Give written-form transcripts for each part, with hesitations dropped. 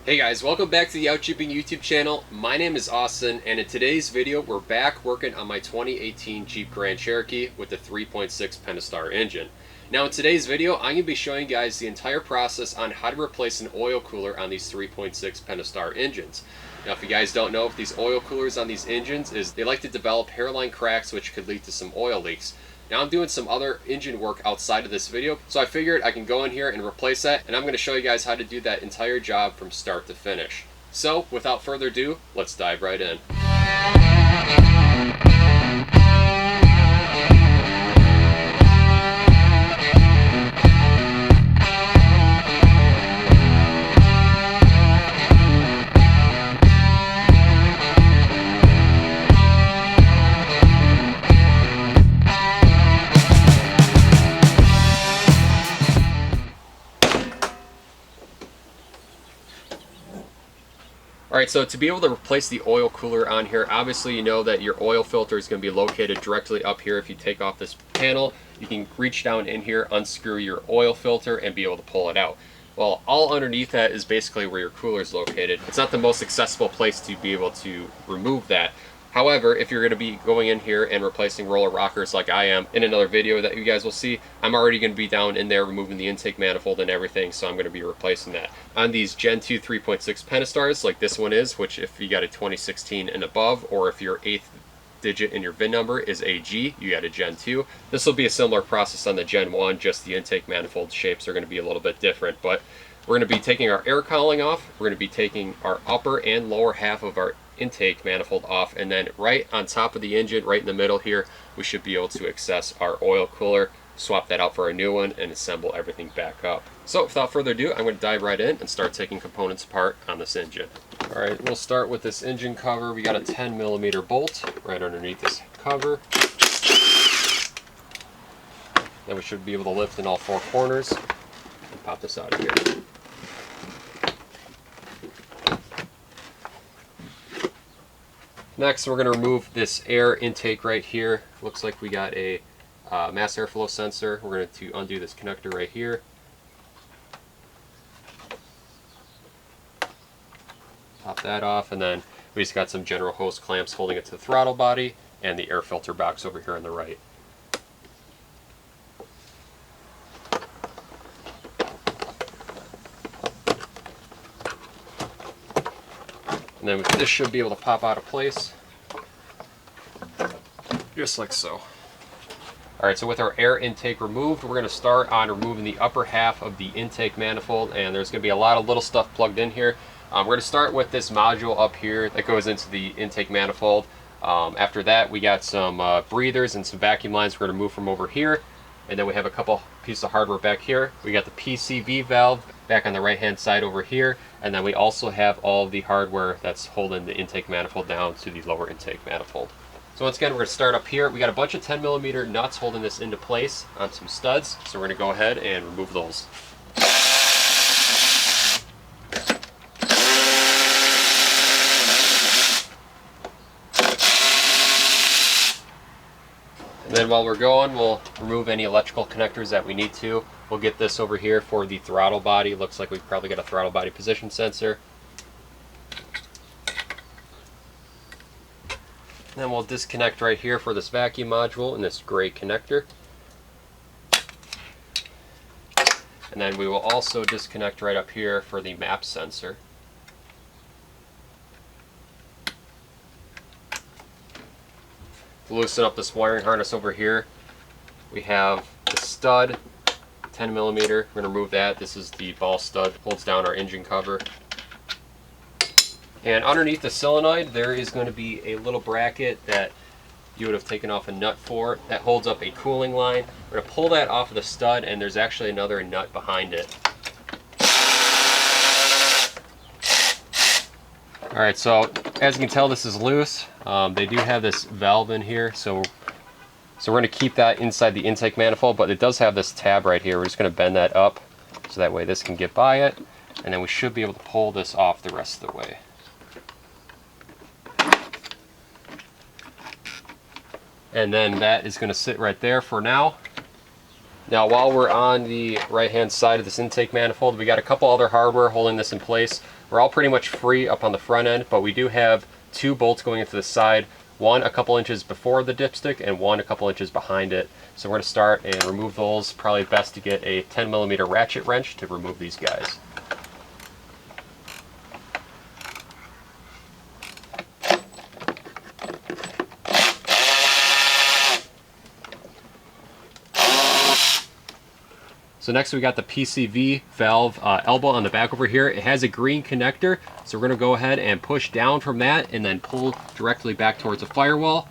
Hey guys, welcome back to the Outshipping YouTube channel. My name is Austin, and in today's video, we're back working on my 2018 Jeep Grand Cherokee with the 3.6 Pentastar engine. Now in today's video, I'm going to be showing you guys the entire process on how to replace an oil cooler on these 3.6 Pentastar engines. Now if you guys don't know, if these oil coolers on these engines is they like to develop hairline cracks, which could lead to some oil leaks. Now I'm doing some other engine work outside of this video, so I figured I can go in here and replace that, and I'm going to show you guys how to do that entire job from start to finish. So without further ado, let's dive right in. Alright, so to be able to replace the oil cooler on here, obviously you know that your oil filter is going to be located directly up here. If you take off this panel, you can reach down in here, unscrew your oil filter, and be able to pull it out. Well, all underneath that is basically where your cooler is located. It's not the most accessible place to be able to remove that. However, if you're going to be going in here and replacing roller rockers like I am in another video that you guys will see, I'm already going to be down in there removing the intake manifold and everything, so I'm going to be replacing that. On these Gen 2 3.6 Pentastars, like this one is, which if you got a 2016 and above, or if your 8th digit in your VIN number is AG, you got a Gen 2. This will be a similar process on the Gen 1, just the intake manifold shapes are going to be a little bit different, but we're going to be taking our air cowling off, we're going to be taking our upper and lower half of our intake manifold off, and then right on top of the engine, right in the middle here, we should be able to access our oil cooler, swap that out for a new one, and assemble everything back up. So without further ado, I'm going to dive right in and start taking components apart on this engine. Alright, we'll start with this engine cover. We got a 10mm bolt right underneath this cover. Then we should be able to lift in all four corners and pop this out of here. Next, we're going to remove this air intake right here. Looks like we got a mass airflow sensor. We're going to undo this connector right here. Pop that off, and then we just got some general hose clamps holding it to the throttle body and the air filter box over here on the right. And then this should be able to pop out of place, just like so. Alright, so with our air intake removed, we're going to start on removing the upper half of the intake manifold, and there's going to be a lot of little stuff plugged in here. We're going to start with this module up here that goes into the intake manifold. After that, we got some breathers and some vacuum lines we're going to move from over here. And then we have a couple pieces of hardware back here. We got the PCV valve back on the right hand side over here, and then we also have all the hardware that's holding the intake manifold down to the lower intake manifold. So once again, we're going to start up here. We got a bunch of 10mm nuts holding this into place on some studs, so we're going to go ahead and remove those. And then while we're going, we'll remove any electrical connectors that we need to. We'll get this over here for the throttle body. Looks like we've probably got a throttle body position sensor. And then we'll disconnect right here for this vacuum module and this gray connector. And then we will also disconnect right up here for the map sensor. To loosen up this wiring harness over here, we have the stud, 10mm. We're going to remove that. This is the ball stud, holds down our engine cover. And underneath the solenoid, there is going to be a little bracket that you would have taken off a nut for that holds up a cooling line. We're going to pull that off of the stud, and there's actually another nut behind it. Alright, so as you can tell, this is loose. They do have this valve in here, so we're going to keep that inside the intake manifold, but it does have this tab right here. We're just going to bend that up so that way this can get by it, and then we should be able to pull this off the rest of the way. And then that is going to sit right there for now. Now while we're on the right hand side of this intake manifold, we got a couple other hardware holding this in place. We're all pretty much free up on the front end, but we do have 2 bolts going into the side, one a couple inches before the dipstick and one a couple inches behind it. So we're going to start and remove those. Probably best to get a 10mm ratchet wrench to remove these guys. So next we got the PCV valve elbow on the back over here. It has a green connector, so we're going to go ahead and push down from that and then pull directly back towards the firewall.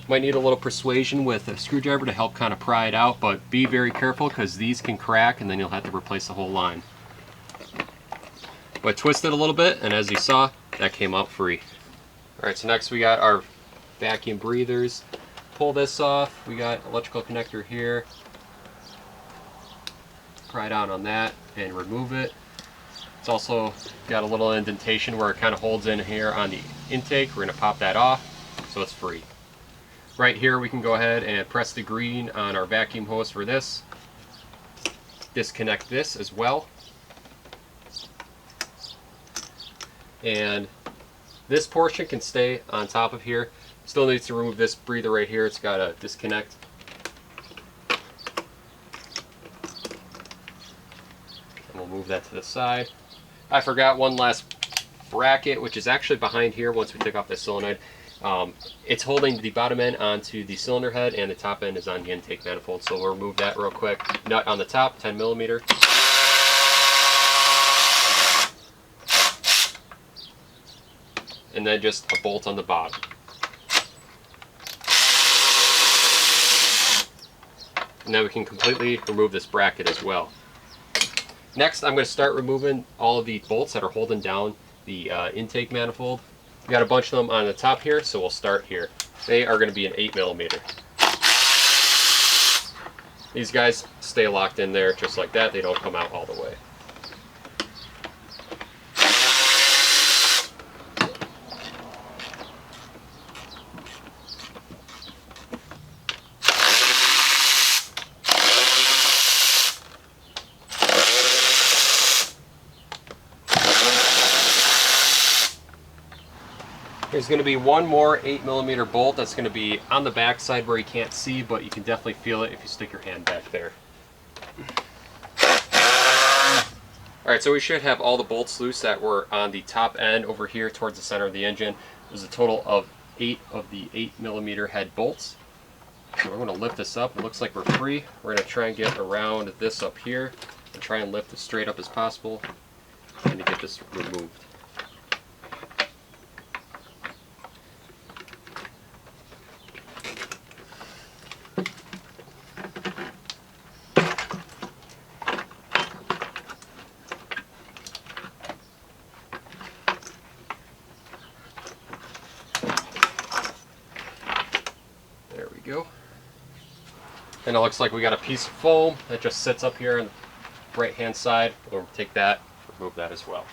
Might need a little persuasion with a screwdriver to help kind of pry it out, but be very careful because these can crack and then you'll have to replace the whole line. But twist it a little bit, and as you saw, that came out free. Alright, so next we got our vacuum breathers. Pull this off. We got electrical connector here. Pry down on that and remove it. It's also got a little indentation where it kind of holds in here on the intake. We're going to pop that off so it's free. Right here we can go ahead and press the green on our vacuum hose for this. Disconnect this as well. And this portion can stay on top of here. Still needs to remove this breather right here. It's got a disconnect. And we'll move that to the side. I forgot one last bracket, which is actually behind here once we take off the solenoid. It's holding the bottom end onto the cylinder head and the top end is on the intake manifold. So we'll remove that real quick. Nut on the top, 10mm. And then just a bolt on the bottom. And then we can completely remove this bracket as well. Next, I'm going to start removing all of the bolts that are holding down the intake manifold. We got a bunch of them on the top here, so we'll start here. They are going to be an 8mm. These guys stay locked in there just like that. They don't come out all the way. There's going to be one more 8mm bolt that's going to be on the back side where you can't see, but you can definitely feel it if you stick your hand back there. Alright, so we should have all the bolts loose that were on the top end over here towards the center of the engine. There's a total of 8 of the 8mm head bolts. So we're going to lift this up. It looks like we're free. We're going to try and get around this up here and try and lift it straight up as possible and to get this removed. Go. And it looks like we got a piece of foam that just sits up here on the right hand side. We'll take that, remove that as well.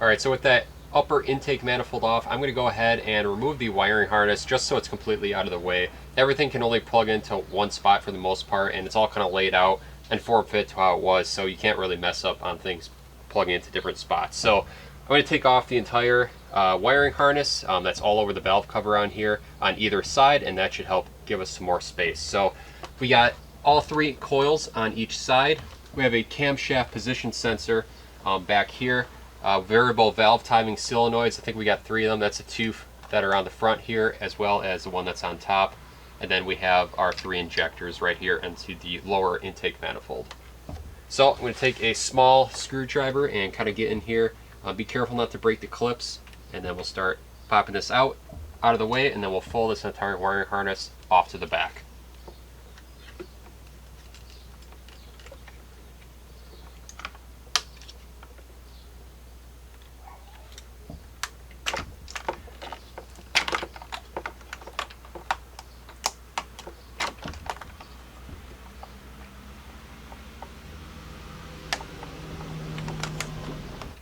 Alright, so with that upper intake manifold off, I'm going to go ahead and remove the wiring harness just so it's completely out of the way. Everything can only plug into one spot for the most part, and it's all kind of laid out and form fit to how it was, so you can't really mess up on things plugging into different spots. So I'm going to take off the entire wiring harness that's all over the valve cover on here on either side, and that should help give us some more space. So we got all 3 coils on each side. We have a camshaft position sensor back here, variable valve timing solenoids. I think we got 3 of them. That's the 2 that are on the front here as well as the one that's on top, and then we have our 3 injectors right here into the lower intake manifold. So I'm going to take a small screwdriver and kind of get in here. Be careful not to break the clips, and then we'll start popping this out of the way, and then we'll fold this entire wiring harness off to the back.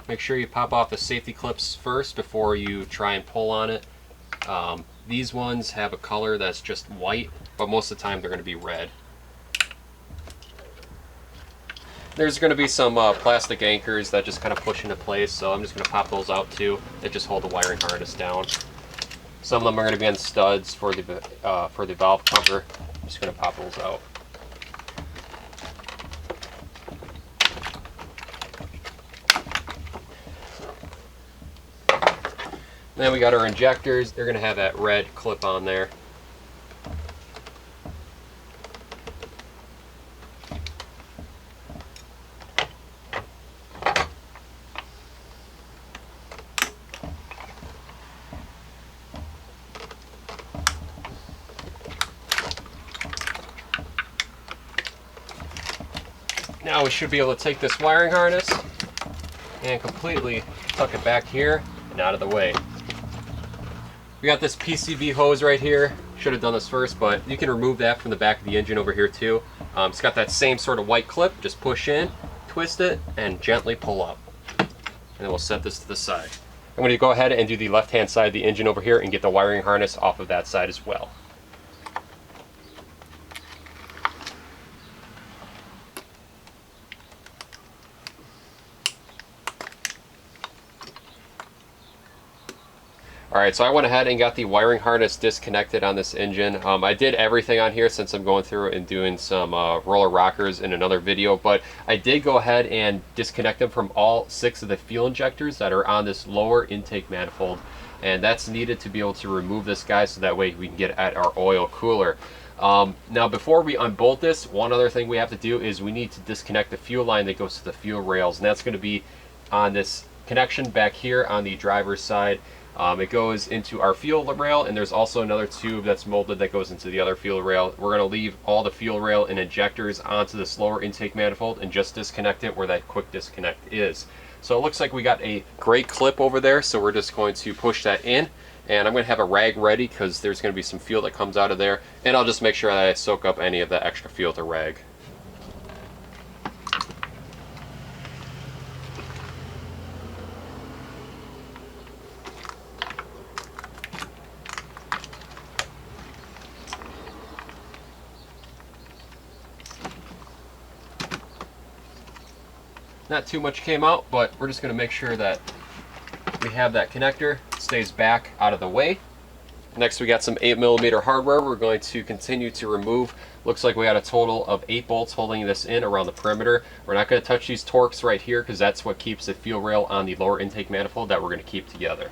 Make sure you pop off the safety clips first before you try and pull on it. These ones have a color that's just white, but most of the time they're going to be red. There's going to be some plastic anchors that just kind of push into place, so I'm just going to pop those out too. That just hold the wiring harness down. Some of them are going to be on studs for the valve cover. I'm just going to pop those out. Then we got our injectors. They're going to have that red clip on there. Now we should be able to take this wiring harness and completely tuck it back here and out of the way. We got this PCV hose right here. Should have done this first, but you can remove that from the back of the engine over here too. It's got that same sort of white clip. Just push in, twist it, and gently pull up. And then we'll set this to the side. I'm going to go ahead and do the left-hand side of the engine over here and get the wiring harness off of that side as well. Alright, so I went ahead and got the wiring harness disconnected on this engine. I did everything on here since I'm going through and doing some roller rockers in another video, but I did go ahead and disconnect them from all 6 of the fuel injectors that are on this lower intake manifold, and that's needed to be able to remove this guy so that way we can get at our oil cooler. Now before we unbolt this, one other thing we have to do is we need to disconnect the fuel line that goes to the fuel rails, and that's going to be on this connection back here on the driver's side. It goes into our fuel rail, and there's also another tube that's molded that goes into the other fuel rail. We're going to leave all the fuel rail and injectors onto this lower intake manifold and just disconnect it where that quick disconnect is. So it looks like we got a great clip over there, so we're just going to push that in, and I'm going to have a rag ready because there's going to be some fuel that comes out of there, and I'll just make sure that I soak up any of the extra fuel with a rag. Not too much came out, but we're just going to make sure that we have that connector, stays back out of the way. Next we got some 8mm hardware we're going to continue to remove. Looks like we got a total of 8 bolts holding this in around the perimeter. We're not going to touch these Torx right here because that's what keeps the fuel rail on the lower intake manifold that we're going to keep together.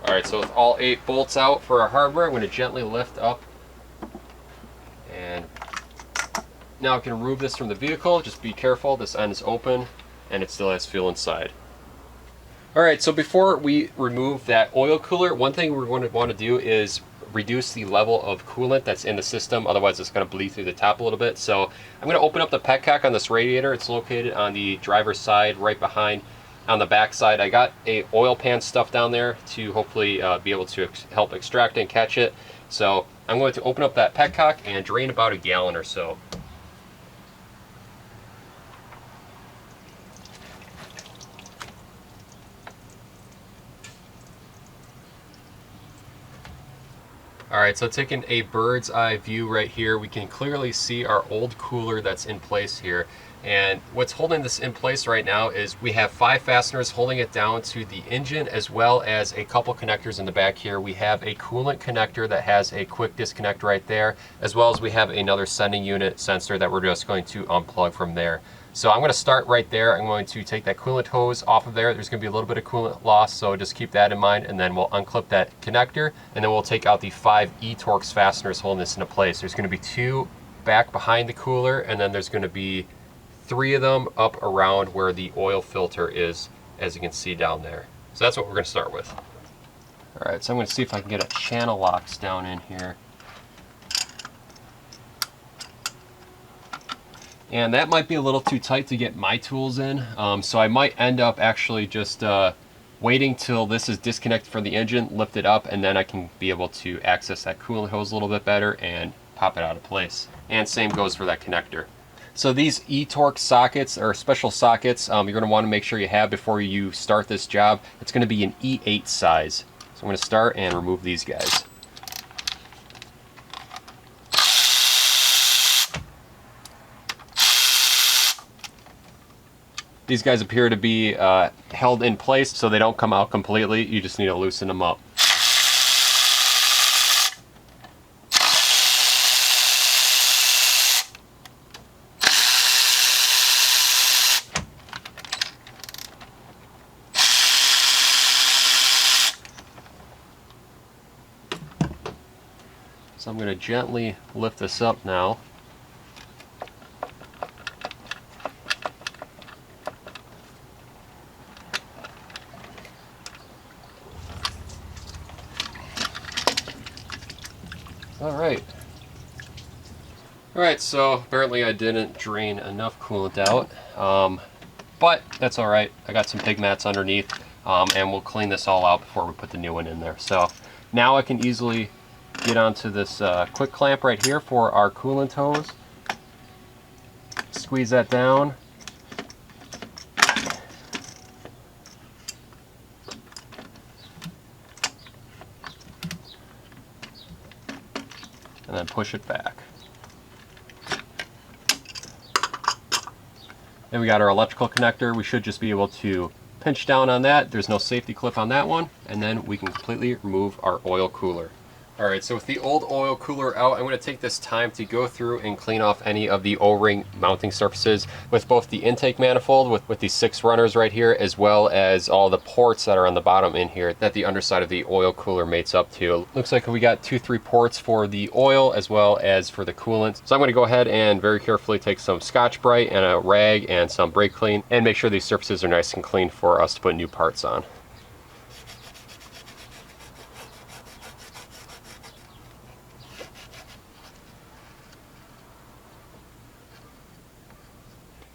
Alright, so with all 8 bolts out for our hardware, I'm going to gently lift up, and now I can remove this from the vehicle. Just be careful, this end is open and it still has fuel inside. Alright, so before we remove that oil cooler, one thing we're going to want to do is reduce the level of coolant that's in the system, otherwise it's going to bleed through the top a little bit. So I'm going to open up the petcock on this radiator. It's located on the driver's side right behind. On the back side, I got a oil pan stuff down there to hopefully be able to help extract and catch it. So I'm going to open up that petcock and drain about a gallon or so. Alright, so taking a bird's eye view right here, we can clearly see our old cooler that's in place here. And what's holding this in place right now is we have 5 fasteners holding it down to the engine, as well as a couple connectors in the back here. We have a coolant connector that has a quick disconnect right there, as well as we have another sending unit sensor that we're just going to unplug from there. So I'm going to start right there. I'm going to take that coolant hose off of there. There's going to be a little bit of coolant loss, so just keep that in mind, and then we'll unclip that connector, and then we'll take out the 5 E-Torx fasteners holding this into place. There's going to be 2 back behind the cooler, and then there's going to be 3 of them up around where the oil filter is, as you can see down there. So that's what we're going to start with. All right, so I'm going to see if I can get a channel locks down in here. And that might be a little too tight to get my tools in, so I might end up actually just waiting till this is disconnected from the engine, lift it up, and then I can be able to access that coolant hose a little bit better and pop it out of place. And same goes for that connector. So these E-Torx sockets are special sockets you're going to want to make sure you have before you start this job. It's going to be an E8 size. So I'm going to start and remove these guys. These guys appear to be held in place so they don't come out completely. You just need to loosen them up. So I'm going to gently lift this up now. Alright, so apparently I didn't drain enough coolant out, but that's alright. I got some pig mats underneath, and we'll clean this all out before we put the new one in there. So now I can easily get onto this quick clamp right here for our coolant hose. Squeeze that down. And then push it back. Then we got our electrical connector. We should just be able to pinch down on that. There's no safety clip on that one. And then we can completely remove our oil cooler. Alright, so with the old oil cooler out, I'm going to take this time to go through and clean off any of the O-ring mounting surfaces with both the intake manifold with these 6 runners right here, as well as all the ports that are on the bottom in here that the underside of the oil cooler mates up to. Looks like we got 2-3 ports for the oil as well as for the coolant. So I'm going to go ahead and very carefully take some Scotch-Brite and a rag and some brake clean and make sure these surfaces are nice and clean for us to put new parts on.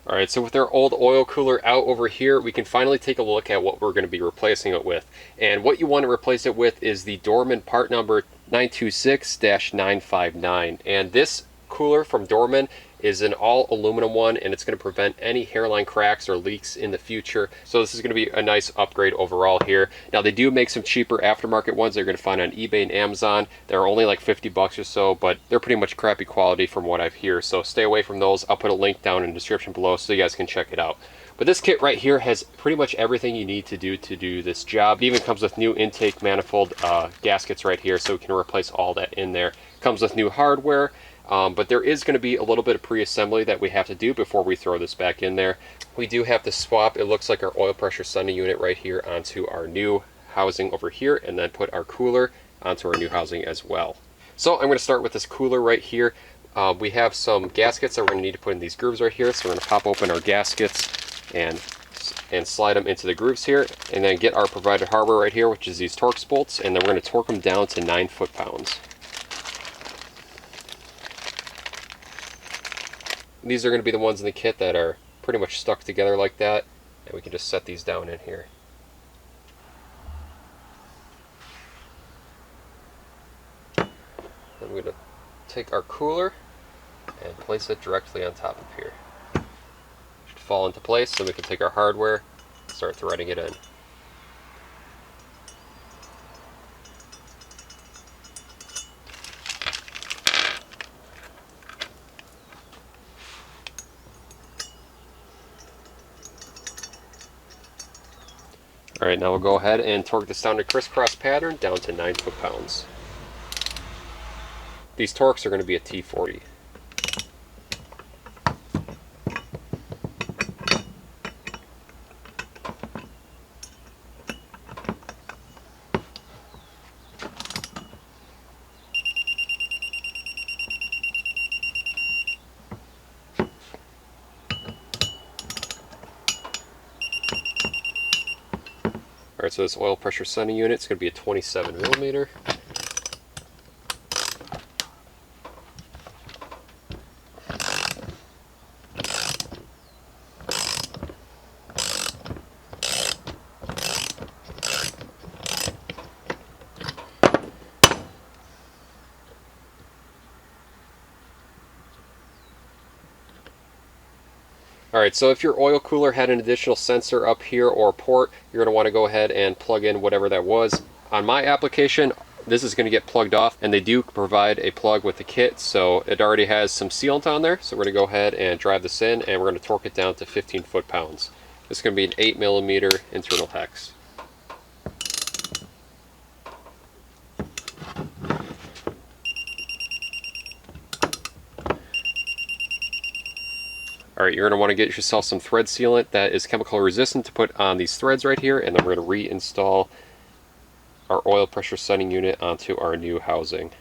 Alright, so with our old oil cooler out over here, we can finally take a look at what we're going to be replacing it with. And what you want to replace it with is the Dorman part number 926-959. And this cooler from Dorman is an all aluminum one, and it's going to prevent any hairline cracks or leaks in the future. So this is going to be a nice upgrade overall here. Now they do make some cheaper aftermarket ones that you're going to find on eBay and Amazon. They're only like 50 bucks or so, but they're pretty much crappy quality from what I've heard. So stay away from those. I'll put a link down in the description below so you guys can check it out. But this kit right here has pretty much everything you need to do this job. It even comes with new intake manifold gaskets right here, so we can replace all that in there. Comes with new hardware. But there is going to be a little bit of pre-assembly that we have to do before we throw this back in there. We do have to swap, it looks like, our oil pressure sending unit right here onto our new housing over here, and then put our cooler onto our new housing as well. So I'm going to start with this cooler right here. We have some gaskets that we're going to need to put in these grooves right here, so we're going to pop open our gaskets and slide them into the grooves here, and then get our provided hardware right here, which is these Torx bolts, and then we're going to torque them down to 9 foot-pounds. These are going to be the ones in the kit that are pretty much stuck together like that, and we can just set these down in here. Then we're going to take our cooler and place it directly on top of here. It should fall into place, so we can take our hardware and start threading it in. Alright, now we'll go ahead and torque this down to crisscross pattern down to 9 foot-pounds. These torques are going to be a T40. Alright, so this oil pressure sending unit is going to be a 27 millimeter. Alright, so if your oil cooler had an additional sensor up here or port, you're going to want to go ahead and plug in whatever that was. On my application, this is going to get plugged off, and they do provide a plug with the kit, so it already has some sealant on there. So we're going to go ahead and drive this in, and we're going to torque it down to 15 foot-pounds. This is going to be an 8 millimeter internal hex. Alright, you're going to want to get yourself some thread sealant that is chemical resistant to put on these threads right here, and then we're going to reinstall our oil pressure sending unit onto our new housing.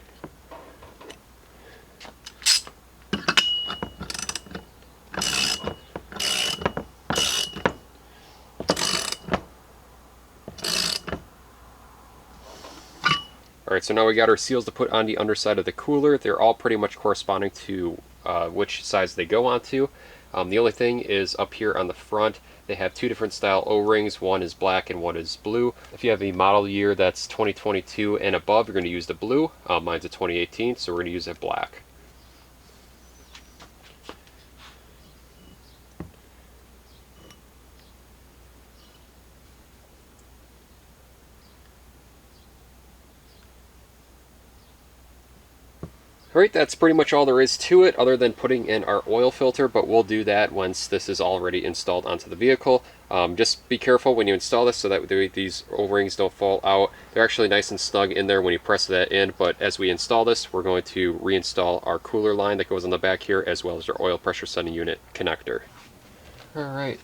Alright, so now we got our seals to put on the underside of the cooler. They're all pretty much corresponding to which sides they go onto. The only thing is up here on the front, they have two different style O-rings. One is black and one is blue. If you have a model year that's 2022 and above, you're going to use the blue. Mine's a 2018, so we're going to use a black. Alright, that's pretty much all there is to it other than putting in our oil filter, but we'll do that once this is already installed onto the vehicle. Just be careful when you install this so that these O-rings don't fall out. They're actually nice and snug in there when you press that in, but as we install this, we're going to reinstall our cooler line that goes on the back here, as well as our oil pressure sending unit connector. Alright,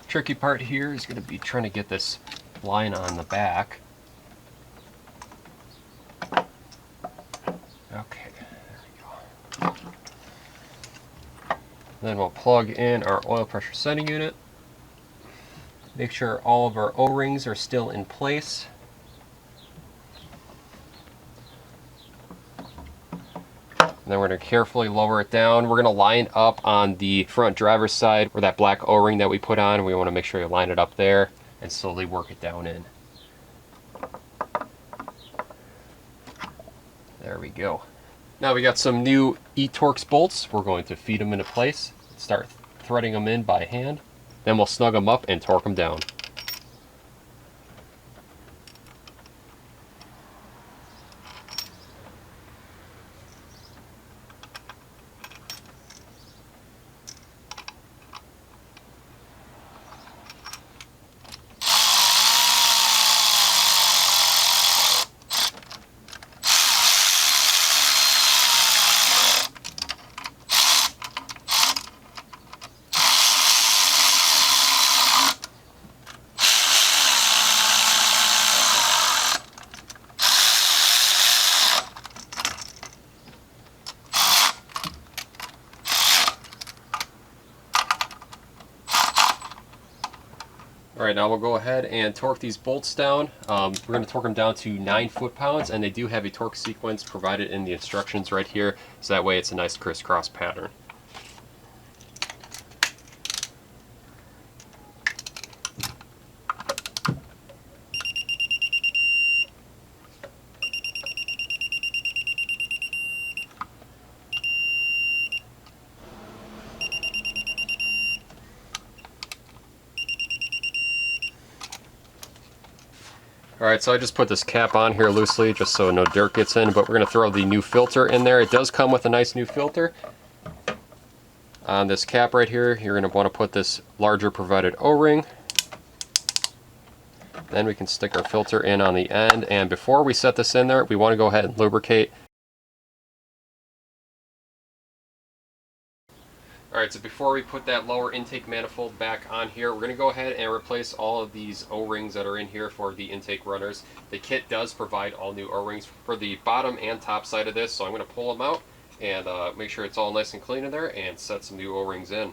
tricky part here is going to be trying to get this line on the back. Okay. Then we'll plug in our oil pressure sending unit. Make sure all of our O-rings are still in place. And then we're going to carefully lower it down. We're going to line up on the front driver's side where that black O-ring that we put on. We want to make sure you line it up there and slowly work it down in. There we go. Now we got some new E-Torx bolts. We're going to feed them into place, start threading them in by hand, then we'll snug them up and torque them down. Alright, now we'll go ahead and torque these bolts down. We're going to torque them down to 9 foot-pounds, and they do have a torque sequence provided in the instructions right here, so that way it's a nice crisscross pattern. Alright, so I just put this cap on here loosely just so no dirt gets in, but we're going to throw the new filter in there. It does come with a nice new filter. On this cap right here, you're going to want to put this larger provided O-ring. Then we can stick our filter in on the end, and before we set this in there, we want to go ahead and lubricate. Alright, so before we put that lower intake manifold back on here, we're going to go ahead and replace all of these O-rings that are in here for the intake runners. The kit does provide all new O-rings for the bottom and top side of this, so I'm going to pull them out and make sure it's all nice and clean in there and set some new O-rings in.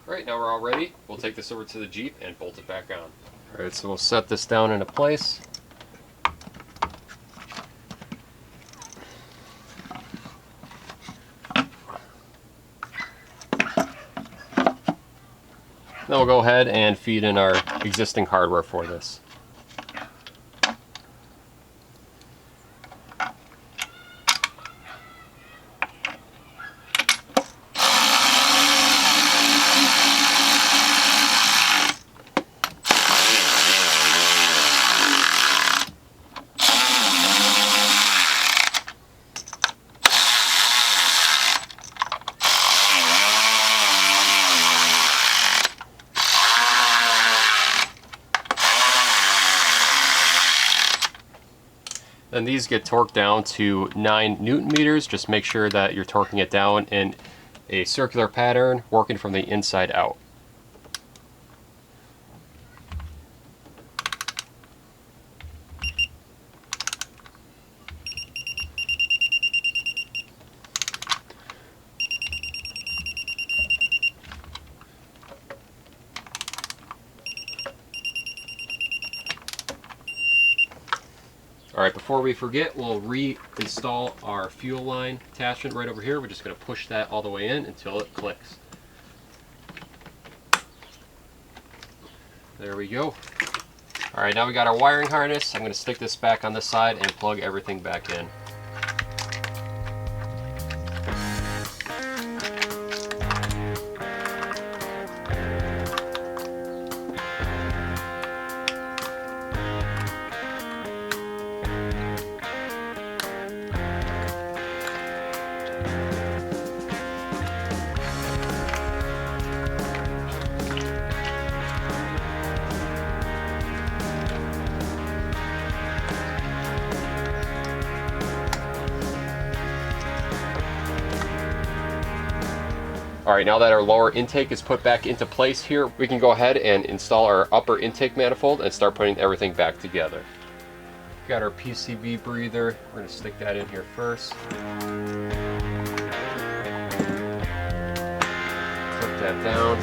Alright, now we're all ready. We'll take this over to the Jeep and bolt it back on. Alright, so we'll set this down into place. Then we'll go ahead and feed in our existing hardware for this. Then these get torqued down to 9 Newton meters. Just make sure that you're torquing it down in a circular pattern, working from the inside out. Alright, before we forget, we'll reinstall our fuel line attachment right over here. We're just going to push that all the way in until it clicks. There we go. Alright, now we got our wiring harness. I'm going to stick this back on this side and plug everything back in. Alright, now that our lower intake is put back into place here, we can go ahead and install our upper intake manifold and start putting everything back together. Got our PCB breather, we're going to stick that in here first. Clip that down.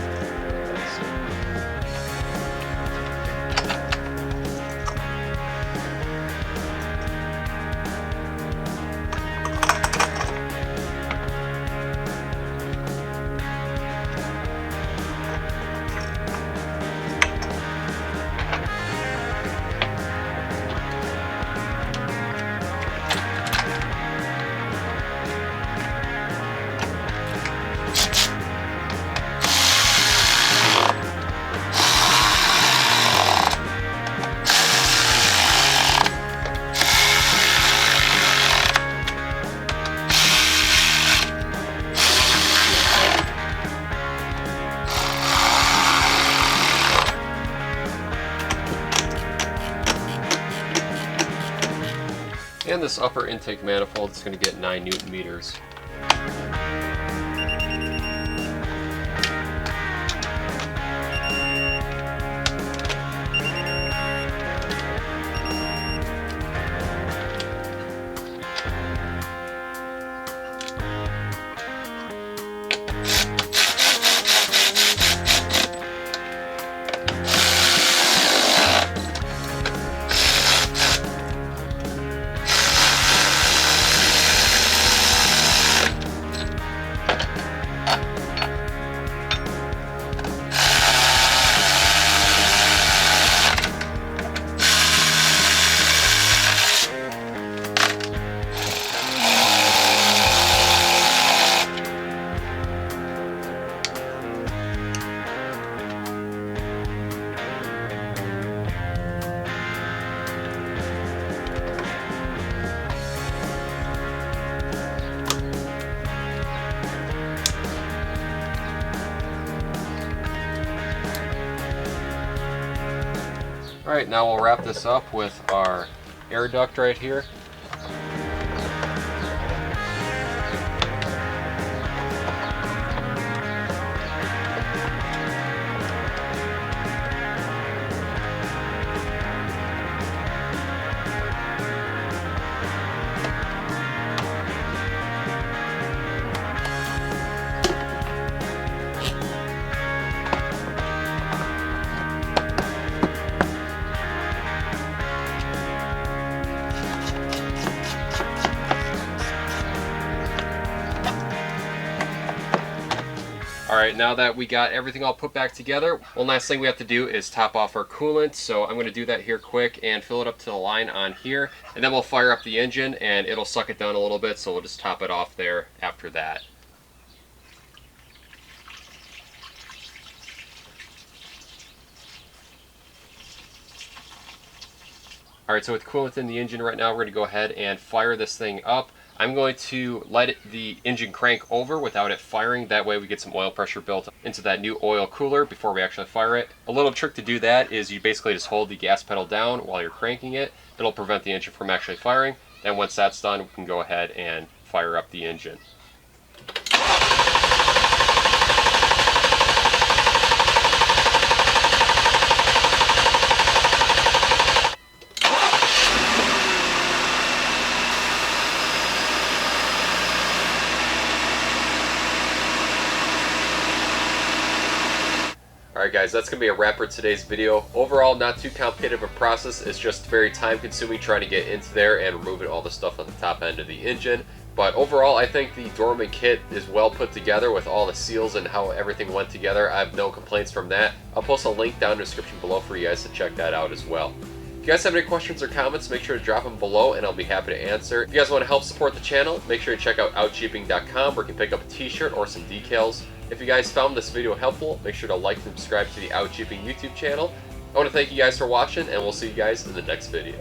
And this upper intake manifold is going to get 9 Newton meters. Alright, now we'll wrap this up with our air duct right here. Alright, now that we got everything all put back together, one last thing we have to do is top off our coolant. So I'm going to do that here quick and fill it up to the line on here. And then we'll fire up the engine and it'll suck it down a little bit, so we'll just top it off there after that. Alright, so with coolant in the engine right now, we're going to go ahead and fire this thing up. I'm going to let the engine crank over without it firing. That way we get some oil pressure built into that new oil cooler before we actually fire it. A little trick to do that is you basically just hold the gas pedal down while you're cranking it. It'll prevent the engine from actually firing. Then once that's done, we can go ahead and fire up the engine. Alright guys, that's going to be a wrap for today's video. Overall, not too complicated of a process. It's just very time consuming trying to get into there and removing all the stuff on the top end of the engine. But overall, I think the Dorman kit is well put together with all the seals and how everything went together. I have no complaints from that. I'll post a link down in the description below for you guys to check that out as well. If you guys have any questions or comments, make sure to drop them below and I'll be happy to answer. If you guys want to help support the channel, make sure to check out outjeeping.com where you can pick up a t-shirt or some decals. If you guys found this video helpful, make sure to like and subscribe to the Outjeeping YouTube channel. I want to thank you guys for watching, and we'll see you guys in the next video.